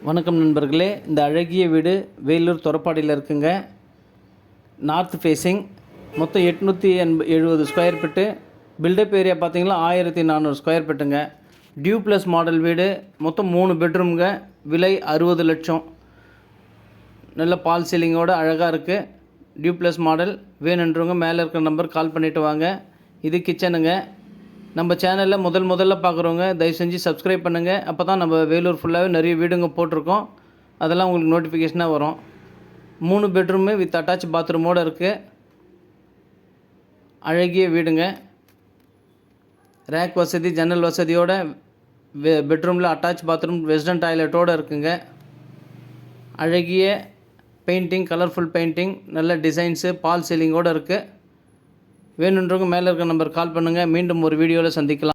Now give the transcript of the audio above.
வணக்கம் நண்பர்களே, இந்த அழகிய வீடு வேலூர் தொரப்பாடியில் இருக்குங்க. நார்த் ஃபேஸிங், மொத்தம் 870 ஸ்கொயர் ஃபீட்டு. பில்டப் ஏரியா பார்த்தீங்கன்னா 1400 ஸ்கொயர் ஃபீட்டுங்க. டியூ ப்ளஸ் மாடல் வீடு, மொத்தம் 3 பெட்ரூம்ங்க. விலை 60 லட்சம். நல்ல பால் சீலிங்கோடு அழகாக இருக்குது. டியூ ப்ளஸ் மாடல் வேணுன்றவங்க மேலே இருக்கிற நம்பர் கால் பண்ணிவிட்டு வாங்க. இது கிச்சனுங்க. நம்ம சேனலில் முதல்ல பார்க்குறவங்க தயவு செஞ்சு சப்ஸ்கிரைப் பண்ணுங்கள். அப்போ தான் நம்ம வேலூர் ஃபுல்லாகவே நிறைய வீடுங்க போட்டிருக்கோம். அதெல்லாம் உங்களுக்கு நோட்டிஃபிகேஷனாக வரும். 3 பெட்ரூமு வித் அட்டாச் பாத்ரூமோடு இருக்குது. அழகிய வீடுங்க. ரேக் வசதி, ஜன்னல் வசதியோட பெட்ரூமில் அட்டாச் பாத்ரூம், வெஸ்டர்ன் டாய்லெட்டோடு இருக்குங்க. அழகிய பெயிண்டிங், கலர்ஃபுல் பெயிண்டிங், நல்ல டிசைன்ஸு, பால் சீலிங்கோடு இருக்குது. வேணுன்றவங்க மேலே இருக்கிற நம்பர் கால் பண்ணுங்கள். மீண்டும் ஒரு வீடியோவில் சந்திக்கலாம்.